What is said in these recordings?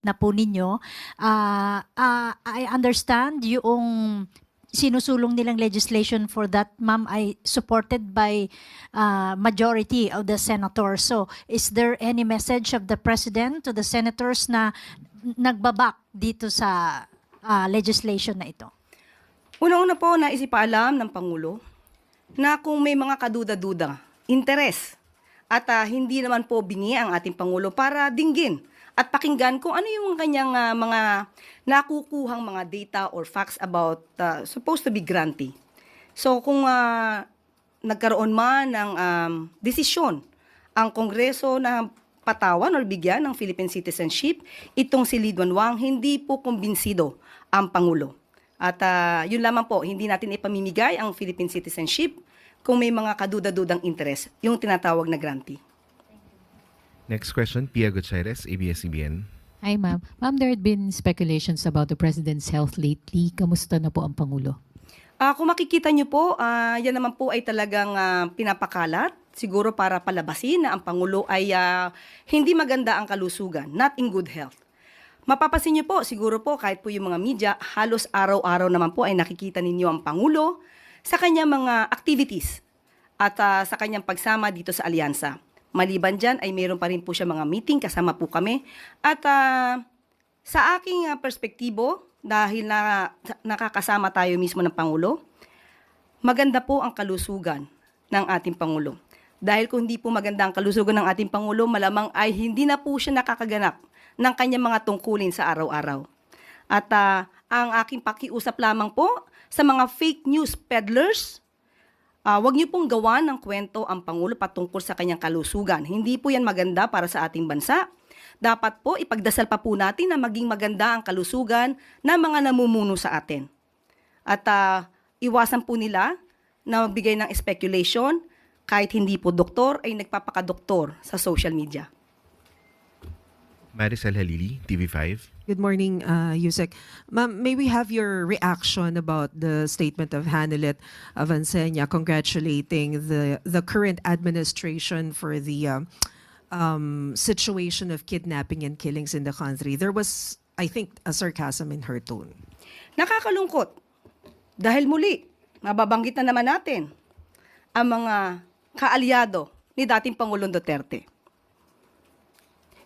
na po ninyo. I understand yung sinusulong nilang legislation for that, ma'am, ay supported by majority of the senators. So, is there any message of the President to the senators na nagbabak dito sa legislation na ito? Una-una po, nais ipaalam ng Pangulo na kung may mga kaduda-duda, interes, at hindi naman po bingi ang ating Pangulo para dinggin at pakinggan kung ano yung kanyang mga nakukuhang mga data or facts about supposed to be grantee. So kung nagkaroon man ng desisyon ang Kongreso na patawan or bigyan ng Philippine citizenship, itong si Lee Duan Wang, hindi po kumbinsido ang Pangulo. At yun lamang po, hindi natin ipamimigay ang Philippine citizenship kung may mga kaduda-dudang interes, yung tinatawag na grantee. Next question, Pia Gutierrez, ABS-CBN. Hi, ma'am. Ma'am, there had been speculations about the President's health lately. Kamusta na po ang Pangulo? Kung makikita nyo po, yan naman po ay talagang pinapakalat, siguro para palabasin na ang Pangulo ay hindi maganda ang kalusugan, not in good health. Mapapasin niyo po, siguro po, kahit po yung mga media, halos araw-araw naman po ay nakikita ninyo ang Pangulo sa kanyang mga activities at sa kanyang pagsama dito sa alyansa. Maliban dyan ay mayroon pa rin po siya mga meeting, kasama po kami. At sa aking perspektibo, dahil nakakasama tayo mismo ng Pangulo, maganda po ang kalusugan ng ating Pangulo. Dahil kung hindi po maganda ang kalusugan ng ating Pangulo, malamang ay hindi na po siya nakakaganap ng kanyang mga tungkulin sa araw-araw. At ang aking pakiusap lamang po sa mga fake news peddlers, huwag niyo pong gawan ng kwento ang Pangulo patungkol sa kanyang kalusugan. Hindi po yan maganda para sa ating bansa. Dapat po ipagdasal pa po natin na maging maganda ang kalusugan ng mga namumuno sa atin. At iwasan po nila na magbigay ng speculation kahit hindi po doktor ay nagpapakadoktor sa social media. Maricel Halili, TV5. Good morning, Yusek. Ma'am, may we have your reaction about the statement of Hanelet Avancenia congratulating the current administration for the situation of kidnapping and killings in the country? There was, I think, a sarcasm in her tone. Nakakalungkot. Dahil muli, mababanggit na naman natin ang mga kaalyado ni dating Pangulong Duterte.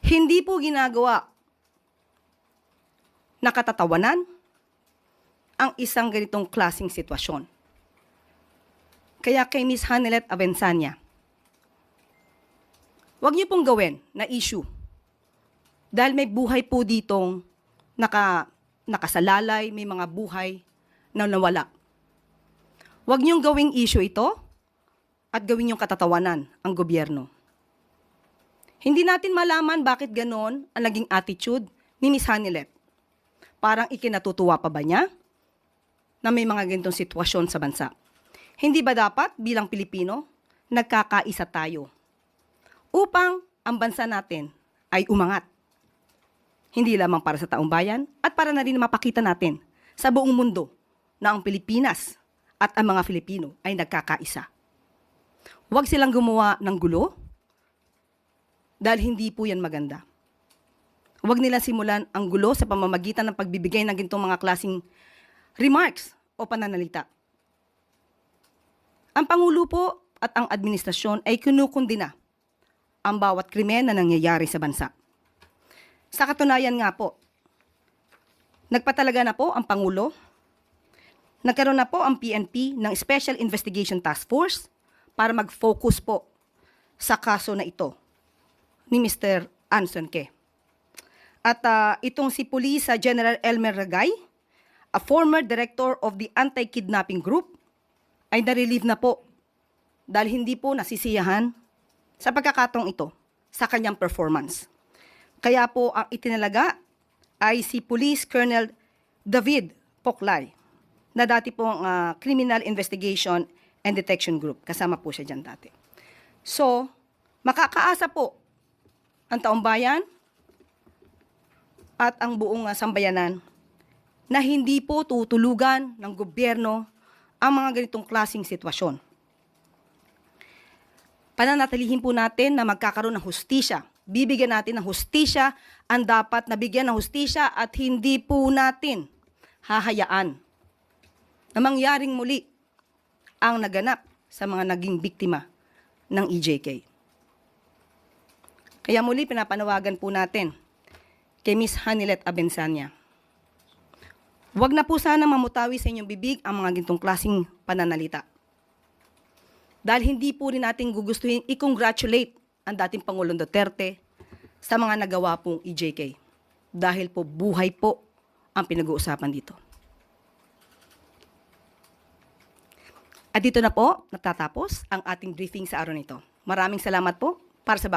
Hindi po ginagawa na katatawanan ang isang ganitong klaseng sitwasyon. Kaya kay Ms. Hanelet Avancenia, huwag niyo pong gawin na issue. Dahil may buhay po ditong nakasalalay, may mga buhay na nawala. Huwag niyong gawing issue ito at gawin niyong katatawanan ang gobyerno. Hindi natin malaman bakit ganon ang naging attitude ni Ms. Hanelet. Parang ikinatutuwa pa ba niya na may mga ganitong sitwasyon sa bansa? Hindi ba dapat bilang Pilipino, nagkakaisa tayo upang ang bansa natin ay umangat? Hindi lamang para sa taong bayan at para na rin mapakita natin sa buong mundo na ang Pilipinas at ang mga Filipino ay nagkakaisa. Huwag silang gumawa ng gulo dahil hindi po yan maganda. Huwag nila simulan ang gulo sa pamamagitan ng pagbibigay ng ganitong mga klaseng remarks o pananalita. Ang Pangulo po at ang administrasyon ay kinukundina ang bawat krimen na nangyayari sa bansa. Sa katunayan nga po, nagpatalaga na po ang Pangulo, nagkaroon na po ang PNP ng Special Investigation Task Force para mag-focus po sa kaso na ito ni Mr. Anson Ke. At itong si Police General Elmer Ragay, a former director of the Anti-Kidnapping Group, ay na-relieve na po dahil hindi po nasisiyahan sa pagkakataong ito sa kanyang performance. Kaya po ang itinalaga ay si Police Colonel David Poklay, na dati pong Criminal Investigation and Detection Group. Kasama po siya dyan dati. So, makakaasa po ang taong bayan at ang buong sambayanan na hindi po tutulugan ng gobyerno ang mga ganitong klaseng sitwasyon. Pananatilihin po natin na magkakaroon ng hustisya bibigyan natin ng hustisya ang dapat nabigyan ng hustisya at hindi po natin hahayaan na mangyaring muli ang naganap sa mga naging biktima ng EJK. Kaya muli pinapanawagan po natin kay Ms. Hanilet Abençania. Huwag na po sana mamutawi sa inyong bibig ang mga gintong klaseng pananalita. Dahil hindi po rin natin gugustuhin i-congratulate ang dating Pangulong Duterte sa mga nagawa pong EJK. Dahil po buhay po ang pinag-uusapan dito. At dito na po natatapos ang ating briefing sa araw nito. Maraming salamat po para sa